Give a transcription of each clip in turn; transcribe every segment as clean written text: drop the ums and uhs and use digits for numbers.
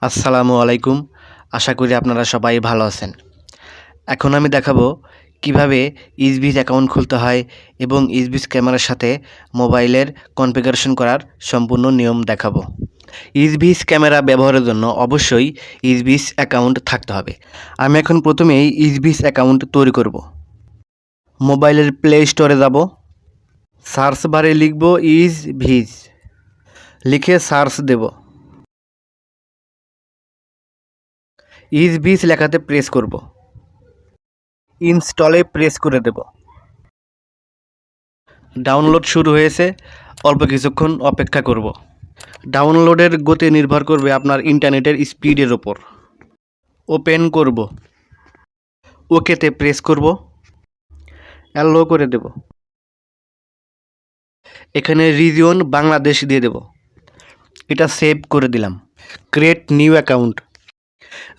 আসসালামু আলাইকুম। আশা করি আপনারা সবাই ভালো আছেন। এখন আমি দেখাবো কিভাবে ইসবিস অ্যাকাউন্ট খুলতে হয় এবং ইসবিস ক্যামেরার সাথে মোবাইলের কনফিগারেশন করার সম্পূর্ণ নিয়ম দেখাবো। ইসবিস ক্যামেরা ব্যবহারের জন্য অবশ্যই ইসবিস অ্যাকাউন্ট থাকতে হবে। আমি এখন প্রথমেই ইসবিস অ্যাকাউন্ট তৈরি করব। মোবাইলের প্লে স্টোরে যাব, সার্চ বারে লিখব ইসভিস, লিখে সার্চ দেব। ইসবিস লেখাতে প্রেস করব, ইনস্টলে প্রেস করে দেব। ডাউনলোড শুরু হয়েছে, অল্প কিছুক্ষণ অপেক্ষা করব। ডাউনলোডের গতি নির্ভর করবে আপনার ইন্টারনেটের স্পিডের ওপর। ওপেন করব, ওকেতে প্রেস করব, অ্যালো করে দেব। এখানে রিজিয়ন বাংলাদেশ দিয়ে দেব। এটা সেভ করে দিলাম। Create new account.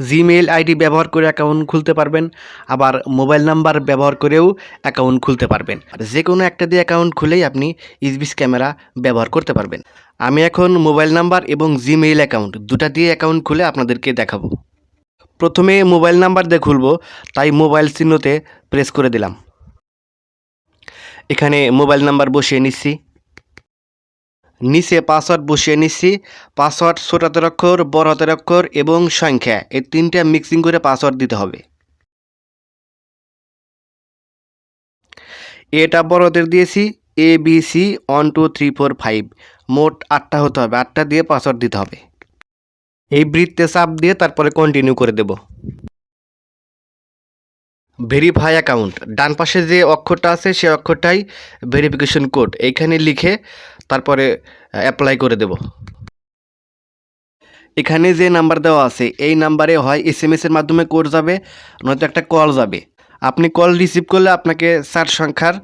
Gmail ID ব্যবহার করে অ্যাকাউন্ট খুলতে পারবেন, আবার মোবাইল নাম্বার ব্যবহার করেও অ্যাকাউন্ট খুলতে পারবেন। আর যে কোনো একটা দিয়ে অ্যাকাউন্ট খুলেই আপনি ইসবিস ক্যামেরা ব্যবহার করতে পারবেন। আমি এখন মোবাইল নাম্বার এবং জিমেইল অ্যাকাউন্ট দুটা দিয়ে অ্যাকাউন্ট খুলে আপনাদেরকে দেখাবো। প্রথমে মোবাইল নাম্বার দিয়ে খুলবো, তাই মোবাইল চিহ্নতে প্রেস করে দিলাম। এখানে মোবাইল নাম্বার বসিয়ে নিচ্ছি, নিচে পাসওয়ার্ড বসিয়ে নিচ্ছি। পাসওয়ার্ড ছোট হাতের অক্ষর, বড় হাতের অক্ষর এবং সংখ্যা, এই তিনটা মিক্সিং করে পাসওয়ার্ড দিতে হবে। এটা বড় হাতের দিয়েছি, ABC 1 2 3 4 5, মোট 8টা হতে হবে। 8টা দিয়ে পাসওয়ার্ড দিতে হবে। এই বৃত্তে চাপ দিয়ে তারপরে কন্টিনিউ করে দেব। ভেরিফাই অ্যাকাউন্ট, ডান পাশে যে অক্ষরটা আছে সেই অক্ষরটাই ভেরিফিকেশন কোড, এইখানে লিখে তারপরে অ্যাপ্লাই করে দেব। এখানে যে নাম্বার দেওয়া আছে এই নাম্বারে হয় SMS এর মাধ্যমে কোড যাবে, নয়তো একটা কল যাবে। আপনি কল রিসিভ করলে আপনাকে 4 সংখ্যার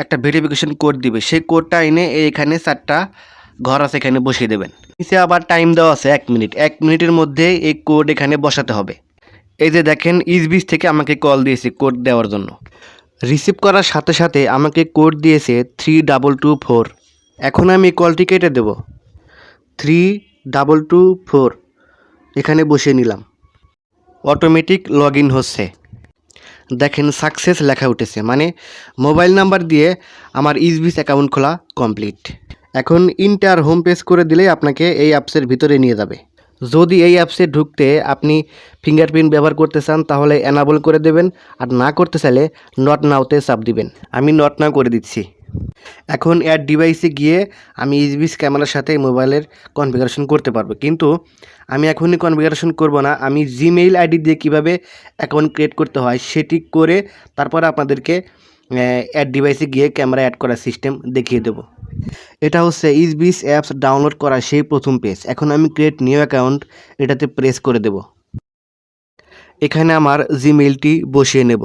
একটা ভেরিফিকেশন কোড দিবে। সেই কোডটা এনে এখানে 4টা ঘর আছে, এখানে বসিয়ে দেবেন। নিচে আবার টাইম দেওয়া আছে 1 মিনিট। 1 মিনিটের মধ্যে এই কোড এখানে বসাতে হবে। এই যে দেখেন, ইসবিস থেকে আমাকে কল দিয়েছে কোড দেওয়ার জন্য। রিসিভ করার সাথে সাথে আমাকে কোড দিয়েছে 3224। এখন আমি কলটি কেটে দেব। 3224 এখানে বসিয়ে নিলাম। অটোমেটিক লগ ইন হচ্ছে। দেখেন সাকসেস লেখা উঠেছে, মানে মোবাইল নাম্বার দিয়ে আমার ইসবিস অ্যাকাউন্ট খোলা কমপ্লিট। এখন ইন্টার হোম পেজ করে দিলেই আপনাকে এই অ্যাপসের ভিতরে নিয়ে যাবে। যদি এই অ্যাপসে ঢুকতে আপনি ফিঙ্গারপ্রিন্ট ব্যবহার করতে চান তাহলে এনাবল করে দেবেন, আর না করতে চাইলে নট নাওতে চাপ দিবেন। আমি নট নাও করে দিচ্ছি। এখন অ্যাড ডিভাইসে গিয়ে আমি ইসবিস ক্যামেরার সাথে মোবাইলের কনফিগারেশন করতে পারবো, কিন্তু আমি এখনই কনফিগারেশন করব না। আমি জিমেইল আইডি দিয়ে কীভাবে অ্যাকাউন্ট ক্রিয়েট করতে হয় সেটি করে তারপরে আপনাদেরকে অ্যাড ডিভাইসে গিয়ে ক্যামেরা অ্যাড করার সিস্টেম দেখিয়ে দেবো। এটা হচ্ছে ইসবিস অ্যাপস ডাউনলোড করা সেই প্রথম পেজ। এখন আমি ক্রিয়েট নিউ অ্যাকাউন্ট এটাতে প্রেস করে দেব। এখানে আমার জিমেইলটি বসিয়ে নেব।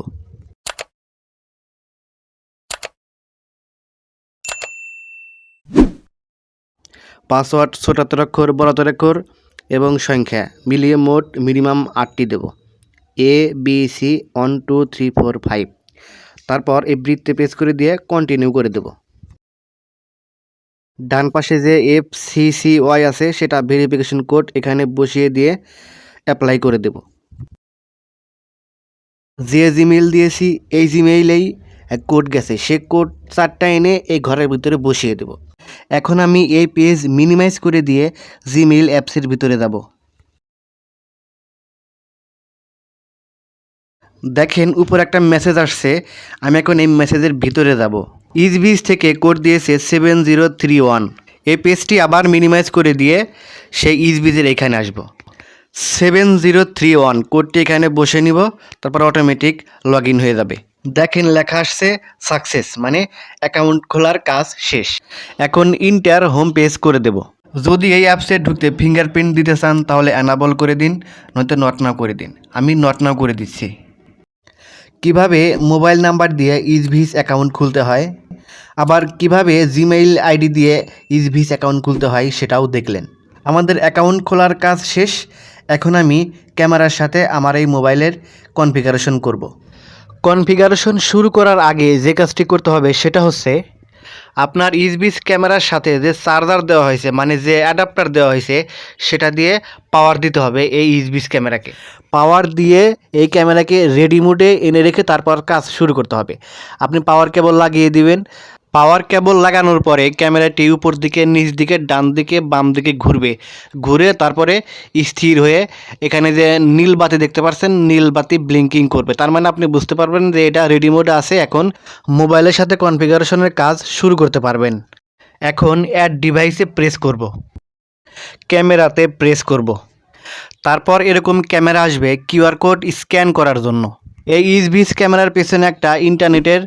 পাসওয়ার্ড ছোট হাতের অক্ষর, বড় হাতের অক্ষর এবং সংখ্যা মিলিয়ে মোট মিনিমাম 8টি দেব। ABC 1 2 3 4 5। তারপর এই বৃত্তে প্রেস করে দিয়ে কন্টিনিউ করে দেব। ডান পাশে যে FCCY আছে সেটা ভেরিফিকেশন কোড এখানে বসিয়ে দিয়ে অ্যাপ্লাই করে দেব। যে জিমেইল দিয়েছি এই জিমেইলেই কোড গেছে, সে কোড 4টা এনে এই ঘরের ভিতরে বসিয়ে দেব। এখন আমি এই পেজ মিনিমাইজ করে দিয়ে জিমেইল অ্যাপসের ভিতরে যাব। দেখেন উপর একটা মেসেজ আসছে, আমি এখন এই মেসেজের ভিতরে যাব। ইসবিস থেকে কোড দিয়েছে 7031। এই পেজটি আবার মিনিমাইজ করে দিয়ে সেই ইসবিসের এখানে আসব। 7031 কোডটি এখানে বসে নিব, তারপর অটোমেটিক লগ ইন হয়ে যাবে। দেখেন লেখা আসছে সাকসেস, মানে অ্যাকাউন্ট খোলার কাজ শেষ। এখন ইন্টার হোম পেজ করে দেব। যদি এই অ্যাপসে ঢুকতে ফিঙ্গারপ্রিন্ট দিতে চান তাহলে অ্যানাবল করে দিন, নয়তো নট নাও করে দিন। আমি নট নাও করে দিচ্ছি। কিভাবে মোবাইল নাম্বার দিয়ে ইসভিস অ্যাকাউন্ট খুলতে হয়, আবার কিভাবে জিমেইল আইডি দিয়ে ইসভিস অ্যাকাউন্ট খুলতে হয় সেটাও দেখলেন। আমাদের অ্যাকাউন্ট খোলার কাজ শেষ। এখন আমি ক্যামেরার সাথে আমার এই মোবাইলের কনফিগারেশন করব। কনফিগারেশন শুরু করার আগে যে কাজটি করতে হবে সেটা হচ্ছে আপনার ইসবিস ক্যামেরার সাথে যে চার্জার দেওয়া হয়েছে মানে যে অ্যাডাপ্টার দেওয়া হয়েছে সেটা দিয়ে পাওয়ার দিতে হবে এই ইসবিস ক্যামেরাকে। পাওয়ার দিয়ে এই ক্যামেরাকে রেডি মোডে এনে রেখে তারপর কাজ শুরু করতে হবে। আপনি পাওয়ার কেবল লাগিয়ে দিবেন। পাওয়ার কেবল লাগানোর পরে ক্যামেরাটি উপর দিকে, নিচ দিকে, ডান দিকে, বাম দিকে ঘুরবে। ঘুরে তারপরে স্থির হয়ে এখানে যে নীল বাতি দেখতে পাচ্ছেন, নীল বাতি ব্লিঙ্কিং করবে। তার মানে আপনি বুঝতে পারবেন যে এটা রেডি মোডে আছে। এখন মোবাইলের সাথে কনফিগারেশনের কাজ শুরু করতে পারবেন। এখন অ্যাড ডিভাইসে প্রেস করব, ক্যামেরাতে প্রেস করব। তারপর এরকম ক্যামেরা আসবে কিউআর কোড স্ক্যান করার জন্য। এই ইসবিস ক্যামেরার পেছনে একটা ইন্টারনেটের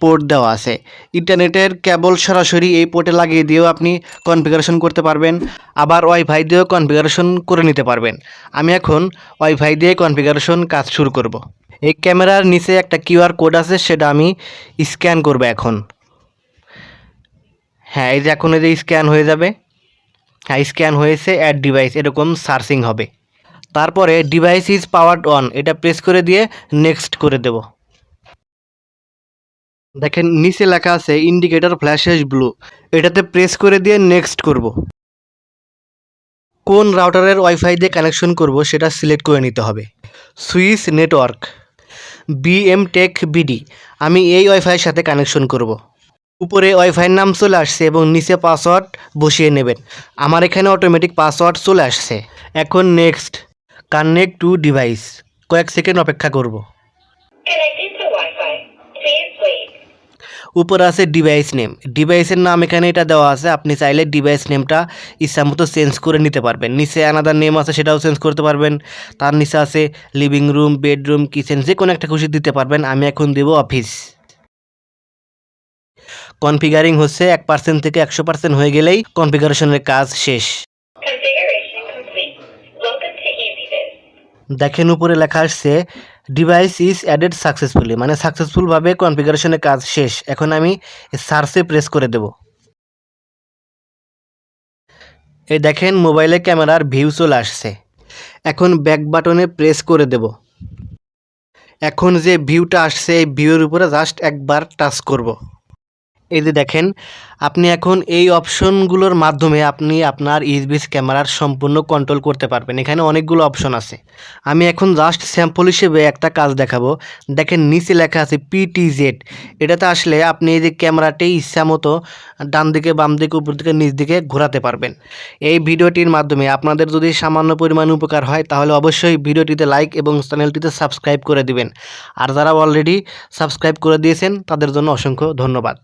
পোর্ট দেওয়া আছে। ইন্টারনেটের কেবল সরাসরি এই পোর্টে লাগিয়ে দিয়েও আপনি কনফিগারেশন করতে পারবেন, আবার ওয়াইফাই দিয়েও কনফিগারেশন করে নিতে পারবেন। আমি এখন ওয়াইফাই দিয়ে কনফিগারেশন কাজ শুরু করব। এই ক্যামেরার নিচে একটা কিউআর কোড আছে, সেটা আমি স্ক্যান করব এখন। হ্যাঁ, এই যে এখন এই যে স্ক্যান হয়ে যাবে। হ্যাঁ, স্ক্যান হয়েছে। অ্যাড ডিভাইস এরকম সার্চিং হবে। তারপরে ডিভাইস ইজ পাওয়ার্ড অন এটা প্রেস করে দিয়ে নেক্সট করে দেব। দেখেন নিচে লেখা আছে ইন্ডিকেটর ফ্ল্যাশেস ব্লু, এটাতে প্রেস করে দিয়ে নেক্সট করব। কোন রাউটারের ওয়াইফাই দিয়ে কানেকশন করব সেটা সিলেক্ট করে নিতে হবে। Swiss network BM tech BD, আমি এই ওয়াইফাইয়ের সাথে কানেকশন করব। উপরে ওয়াইফাইয়ের নাম চলে আসছে এবং নিচে পাসওয়ার্ড বসিয়ে নেবেন। আমার এখানে অটোমেটিক পাসওয়ার্ড চলে আসছে। এখন নেক্সট কানেক্ট টু ডিভাইস, কয়েক সেকেন্ড অপেক্ষা করব। Connected to Wi-Fi. Please wait. উপরে আছে ডিভাইস নেম, ডিভাইসের নাম এখানে এটা দেওয়া আছে। আপনি চাইলে ডিভাইস নেমটা ইচ্ছা মতো চেঞ্জ করে নিতে পারবেন। নিচে আনাদার নেম আছে, সেটাও চেঞ্জ করতে পারবেন। তার নিচে আছে লিভিং রুম, বেডরুম, কিচেন, যে কোনো একটা খুশি দিতে পারবেন। আমি এখন দেব অফিস। কনফিগারিং হচ্ছে 1% থেকে 100% হয়ে গেলেই কনফিগারেশনের কাজ শেষ। Configuration complete. Welcome to EasyBiz. দেখেন উপরে লেখা আসছে ডিভাইস ইজ অ্যাডেড সাকসেসফুলি, মানে সাকসেসফুলভাবে কনফিগারেশনের কাজ শেষ। এখন আমি সার্চে প্রেস করে দেব। এই দেখেন মোবাইলে ক্যামেরার ভিউ চলে আসছে। এখন ব্যাক বাটনে প্রেস করে দেব। এখন যে ভিউটা আসছে এই ভিউর উপরে জাস্ট একবার টাচ করব। এই যে দেখেন, আপনি এখন এই অপশনগুলোর মাধ্যমে আপনি আপনার ইসবিস ক্যামেরার সম্পূর্ণ কন্ট্রোল করতে পারবেন। এখানে অনেকগুলো অপশন আছে। আমি এখন জাস্ট স্যাম্পল হিসেবে একটা কাজ দেখাবো। দেখেন নিচে লেখা আছে পিটিজেড, এটাতে আসলে আপনি এই যে ক্যামেরাটি ইচ্ছা মতো ডান দিকে, বাম দিকে, উপর দিকে, নিচ দিকে ঘোরাতে পারবেন। এই ভিডিওটির মাধ্যমে আপনাদের যদি সামান্য পরিমাণ উপকার হয় তাহলে অবশ্যই ভিডিওটিতে লাইক এবং চ্যানেলটিতে সাবস্ক্রাইব করে দিবেন। আর যারা অলরেডি সাবস্ক্রাইব করে দিয়েছেন তাদের জন্য অসংখ্য ধন্যবাদ।